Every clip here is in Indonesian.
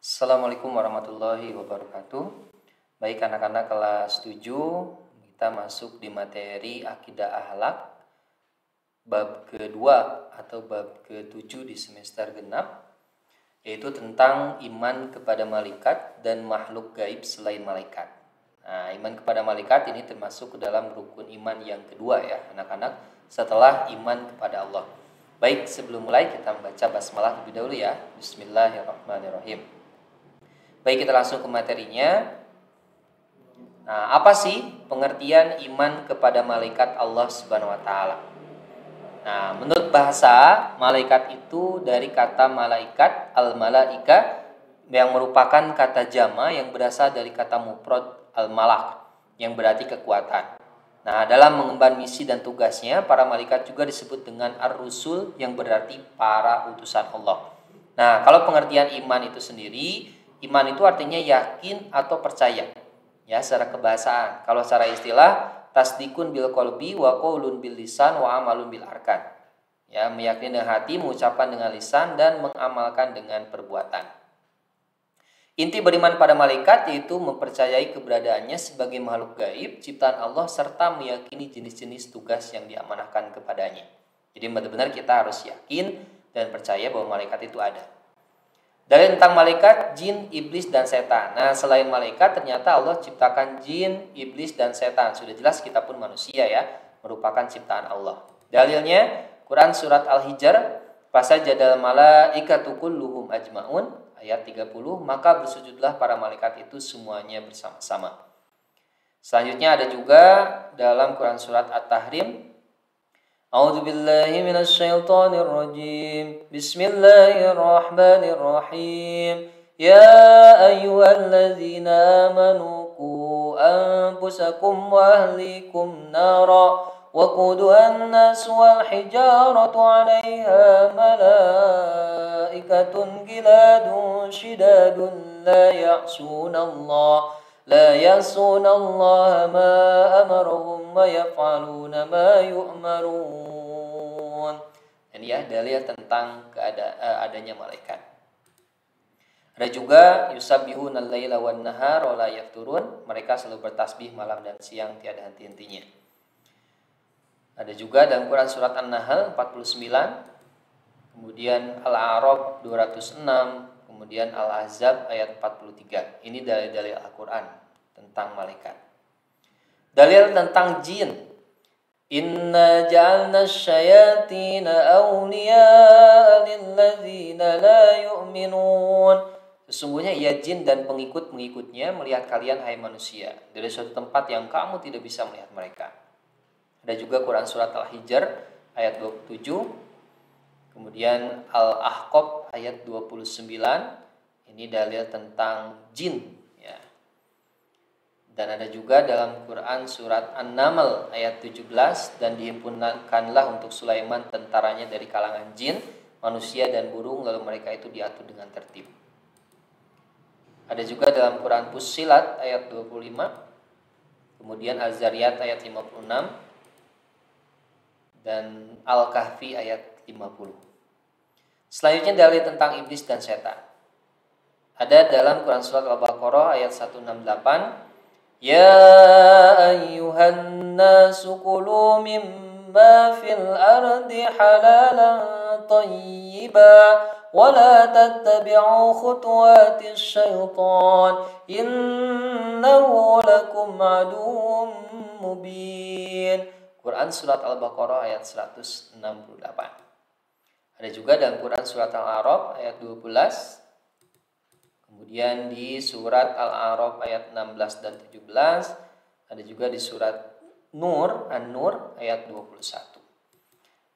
Assalamualaikum warahmatullahi wabarakatuh. Baik anak-anak kelas 7, kita masuk di materi akidah akhlak bab kedua atau bab ke-7 di semester genap, yaitu tentang iman kepada malaikat dan makhluk gaib selain malaikat. Nah, iman kepada malaikat ini termasuk ke dalam rukun iman yang kedua ya anak-anak, setelah iman kepada Allah. Baik, sebelum mulai kita membaca basmalah lebih dahulu ya. Bismillahirrahmanirrahim. Baik, kita langsung ke materinya. Nah, apa sih pengertian iman kepada malaikat Allah Subhanahu wa taala? Nah, menurut bahasa, malaikat itu dari kata malaikat, al-malaika, yang merupakan kata jama yang berasal dari kata mufrad al-malak, yang berarti kekuatan. Nah, dalam mengemban misi dan tugasnya, para malaikat juga disebut dengan ar-rusul, yang berarti para utusan Allah. Nah, kalau pengertian iman itu sendiri, iman itu artinya yakin atau percaya. Ya, secara kebahasaan. Kalau secara istilah, tasdikun bil qalbi wa qaulun bil lisan wa amalun bil arkan. Ya, meyakini dengan hati, mengucapkan dengan lisan dan mengamalkan dengan perbuatan. Inti beriman pada malaikat yaitu mempercayai keberadaannya sebagai makhluk gaib ciptaan Allah serta meyakini jenis-jenis tugas yang diamanahkan kepadanya. Jadi benar-benar kita harus yakin dan percaya bahwa malaikat itu ada. Dalil tentang malaikat, jin, iblis, dan setan. Nah, selain malaikat ternyata Allah ciptakan jin, iblis, dan setan. Sudah jelas kita pun manusia ya, merupakan ciptaan Allah. Dalilnya Quran surat Al-Hijr, fasajadal malaikatu kulluhum ajmaun, ayat 30, maka bersujudlah para malaikat itu semuanya bersama-sama. Selanjutnya ada juga dalam Quran surat At-Tahrim, A'udzu billahi minasy syaithanir rajim. Bismillahirrahmanirrahim. Ya ayyuhalladzina amanu qu anfusakum wa ahlikum nara wa quduhan nas wal hijaratu 'alaiha malaikatun giladun shidadun la ya'sunallaha ma amarahum wa yaf'aluna ma yu'marun. Ini ya dalil tentang adanya malaikat. Ada juga yusabbihuna al-laila wan nahar wa la yafturun. Mereka selalu bertasbih malam dan siang tiada henti-hentinya. Ada juga dalam Quran surat An-Nahl 49, kemudian Al-A'raf 206, kemudian Al-Ahzab ayat 43. Ini dalil-dalil Al-Quran tentang malaikat. Dalil tentang jin. Inna ja'alna syayatina awliya'a lilladzina la yu'minun. Sesungguhnya ia jin dan pengikut-pengikutnya melihat kalian hai manusia dari suatu tempat yang kamu tidak bisa melihat mereka. Ada juga Quran surat Al-Hijr ayat 27. Kemudian Al-Ahqaf ayat 29, ini dalil tentang jin ya. Dan ada juga dalam Quran surat An-Naml ayat 17, dan dihimpunkanlah untuk Sulaiman tentaranya dari kalangan jin, manusia dan burung, lalu mereka itu diatur dengan tertib. Ada juga dalam Quran Fussilat ayat 25, kemudian Az-Zariyat ayat 56, dan Al-Kahfi ayat 50. Selanjutnya dalil tentang iblis dan setan. Ada dalam Quran surat Al-Baqarah ayat 168, Ya ayyuhan nasu kulu mimma fil ardi halalan tayyiba wa la tattabi'u khutuwatis syaitan innahu lakum aduwwum mubin. Quran surat Al-Baqarah ayat 168. Ada juga dalam Quran surat Al-A'raf ayat 12. Kemudian di surat Al-A'raf ayat 16 dan 17. Ada juga di surat Nur, An-Nur ayat 21.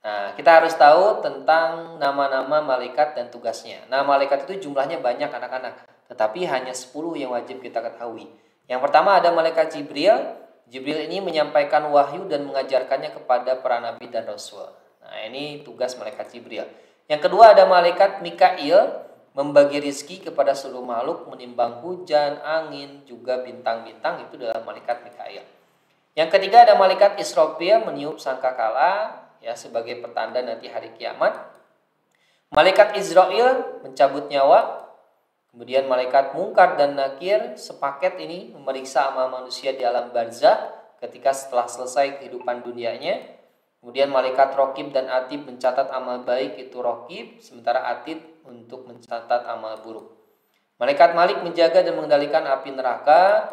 Nah, kita harus tahu tentang nama-nama malaikat dan tugasnya. Nah, malaikat itu jumlahnya banyak anak-anak, tetapi hanya 10 yang wajib kita ketahui. Yang pertama ada malaikat Jibril. Jibril ini menyampaikan wahyu dan mengajarkannya kepada para nabi dan rasul. Nah, ini tugas malaikat Jibril. Yang kedua ada malaikat Mikail, membagi rizki kepada seluruh makhluk, menimbang hujan, angin, juga bintang-bintang, itu adalah malaikat Mikail. Yang ketiga ada malaikat Israfil, meniup sangkakala ya sebagai pertanda nanti hari kiamat. Malaikat Israel mencabut nyawa. Kemudian malaikat Munkar dan Nakir sepaket ini memeriksa amal manusia di alam barzah ketika setelah selesai kehidupan dunianya. Kemudian malaikat Raqib dan Atid mencatat amal baik itu Raqib, sementara Atid untuk mencatat amal buruk. Malaikat Malik menjaga dan mengendalikan api neraka,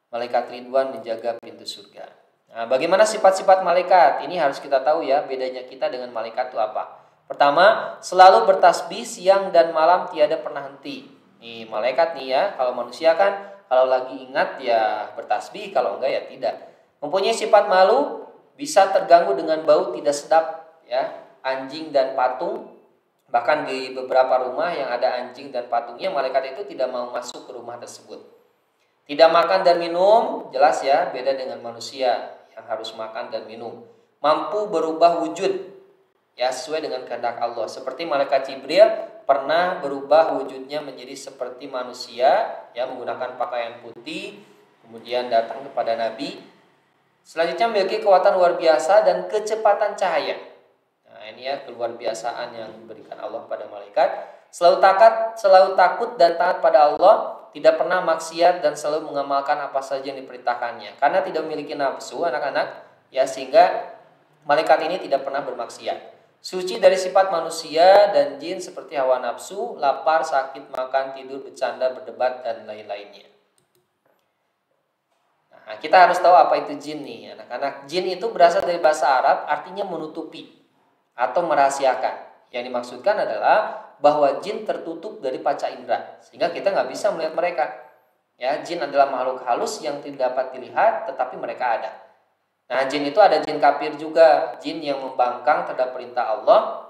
malaikat Ridwan menjaga pintu surga. Nah, bagaimana sifat-sifat malaikat? Ini harus kita tahu ya, bedanya kita dengan malaikat itu apa. Pertama, selalu bertasbih siang dan malam tiada pernah henti. Nih malaikat nih ya, kalau manusia kan kalau lagi ingat ya bertasbih, kalau enggak ya tidak. Mempunyai sifat malu, bisa terganggu dengan bau tidak sedap ya, anjing dan patung. Bahkan di beberapa rumah yang ada anjing dan patungnya, malaikat itu tidak mau masuk ke rumah tersebut. Tidak makan dan minum, jelas ya, beda dengan manusia yang harus makan dan minum. Mampu berubah wujud ya sesuai dengan kehendak Allah. Seperti malaikat Jibril pernah berubah wujudnya menjadi seperti manusia yang menggunakan pakaian putih, kemudian datang kepada Nabi. Selanjutnya memiliki kekuatan luar biasa dan kecepatan cahaya. Nah, ini ya keluar biasaan yang diberikan Allah pada malaikat. Selalu takut dan taat pada Allah, tidak pernah maksiat dan selalu mengamalkan apa saja yang diperintahkannya. Karena tidak memiliki nafsu anak-anak, ya sehingga malaikat ini tidak pernah bermaksiat. Suci dari sifat manusia dan jin seperti hawa nafsu, lapar, sakit, makan, tidur, bercanda, berdebat, dan lain-lainnya. Nah, kita harus tahu apa itu jin nih anak-anak. Jin itu berasal dari bahasa Arab, artinya menutupi atau merahasiakan. Yang dimaksudkan adalah bahwa jin tertutup dari panca indera, sehingga kita nggak bisa melihat mereka. Ya, jin adalah makhluk halus yang tidak dapat dilihat, tetapi mereka ada. Nah, jin itu ada jin kafir juga, jin yang membangkang terhadap perintah Allah.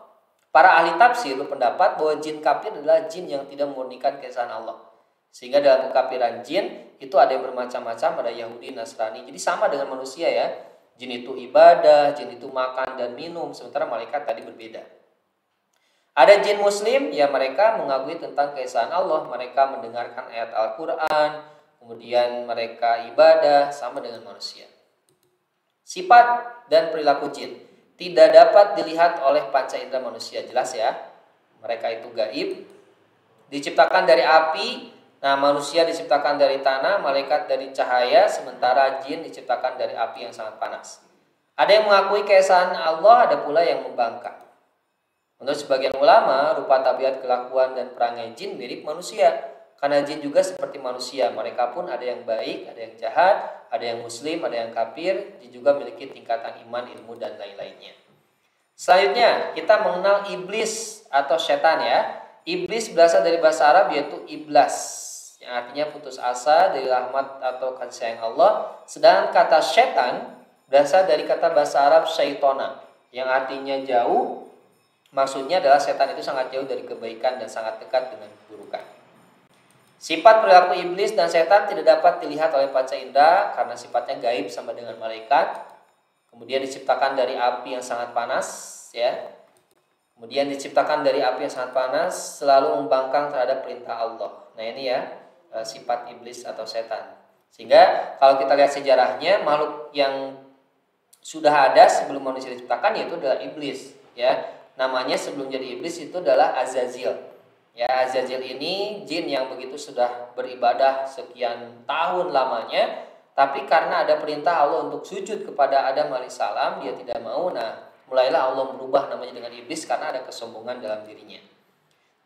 Para ahli tafsir berpendapat bahwa jin kafir adalah jin yang tidak memurnikan keesaan Allah. Sehingga dalam kekafiran jin itu ada yang bermacam-macam, ada Yahudi, Nasrani. Jadi sama dengan manusia ya. Jin itu ibadah, jin itu makan dan minum, sementara malaikat tadi berbeda. Ada jin muslim, ya mereka mengakui tentang keesaan Allah, mereka mendengarkan ayat Al-Quran, kemudian mereka ibadah sama dengan manusia. Sifat dan perilaku jin tidak dapat dilihat oleh panca indera manusia, jelas ya. Mereka itu gaib, diciptakan dari api. Nah, manusia diciptakan dari tanah, malaikat dari cahaya, sementara jin diciptakan dari api yang sangat panas. Ada yang mengakui keesaan Allah, ada pula yang membangkang. Menurut sebagian ulama, rupa tabiat kelakuan dan perangai jin mirip manusia. Karena jin juga seperti manusia, mereka pun ada yang baik, ada yang jahat, ada yang muslim, ada yang kafir, jin juga memiliki tingkatan iman, ilmu, dan lain-lainnya. Selanjutnya, kita mengenal iblis atau setan ya. Iblis berasal dari bahasa Arab yaitu iblas, yang artinya putus asa dari rahmat atau kasih sayang Allah. Sedangkan kata setan berasal dari kata bahasa Arab syaitona, yang artinya jauh. Maksudnya adalah setan itu sangat jauh dari kebaikan dan sangat dekat dengan keburukan. Sifat perilaku iblis dan setan tidak dapat dilihat oleh panca indera karena sifatnya gaib sama dengan malaikat. Kemudian diciptakan dari api yang sangat panas, ya. Kemudian diciptakan dari api yang sangat panas, selalu membangkang terhadap perintah Allah. Nah, ini ya sifat iblis atau setan. Sehingga kalau kita lihat sejarahnya, makhluk yang sudah ada sebelum manusia diciptakan yaitu adalah iblis, ya. Namanya sebelum jadi iblis itu adalah Azazil. Ya, Azazil ini jin yang begitu sudah beribadah sekian tahun lamanya, tapi karena ada perintah Allah untuk sujud kepada Adam alaihissalam, dia tidak mau. Nah, mulailah Allah merubah namanya dengan iblis karena ada kesombongan dalam dirinya.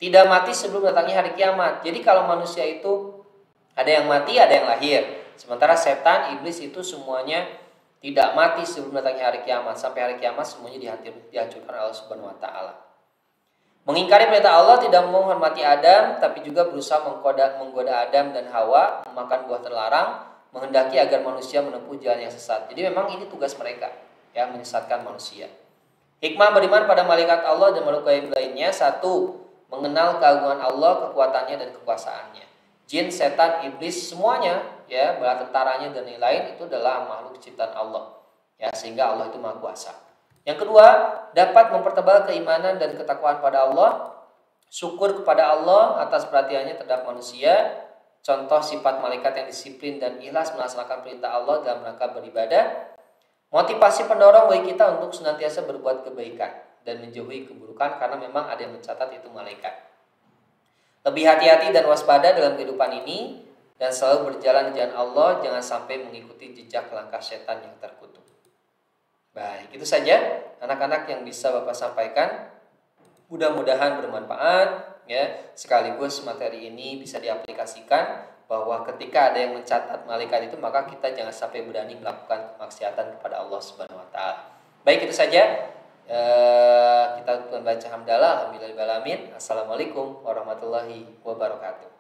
Tidak mati sebelum datangnya hari kiamat. Jadi kalau manusia itu ada yang mati, ada yang lahir. Sementara setan, iblis itu semuanya tidak mati sebelum datangnya hari kiamat. Sampai hari kiamat semuanya dihancurkan oleh Allah Subhanahu wa taala. Mengingkari perintah Allah, tidak menghormati Adam, tapi juga berusaha menggoda Adam dan Hawa, memakan buah terlarang, menghendaki agar manusia menempuh jalan yang sesat. Jadi memang ini tugas mereka, ya, menyesatkan manusia. Hikmah beriman pada malaikat Allah dan makhluk gaib lainnya: satu, mengenal keagungan Allah, kekuatannya dan kekuasaannya. Jin, setan, iblis semuanya, ya, bala tentaranya dan lain-lain itu adalah makhluk ciptaan Allah, ya, sehingga Allah itu Maha Kuasa. Yang kedua, dapat mempertebal keimanan dan ketakwaan pada Allah, syukur kepada Allah atas perhatiannya terhadap manusia. Contoh sifat malaikat yang disiplin dan ikhlas melaksanakan perintah Allah dalam rangka beribadah. Motivasi pendorong bagi kita untuk senantiasa berbuat kebaikan dan menjauhi keburukan karena memang ada yang mencatat itu malaikat. Lebih hati-hati dan waspada dalam kehidupan ini dan selalu berjalan di jalan Allah, jangan sampai mengikuti jejak langkah setan yang terkutuk. Baik, itu saja anak-anak yang bisa Bapak sampaikan. Mudah-mudahan bermanfaat ya. Sekaligus materi ini bisa diaplikasikan bahwa ketika ada yang mencatat malaikat itu, maka kita jangan sampai berani melakukan kemaksiatan kepada Allah Subhanahu wa taala. Baik, itu saja. Kita baca hamdalah alhamdulillahirabbil alamin. Assalamualaikum warahmatullahi wabarakatuh.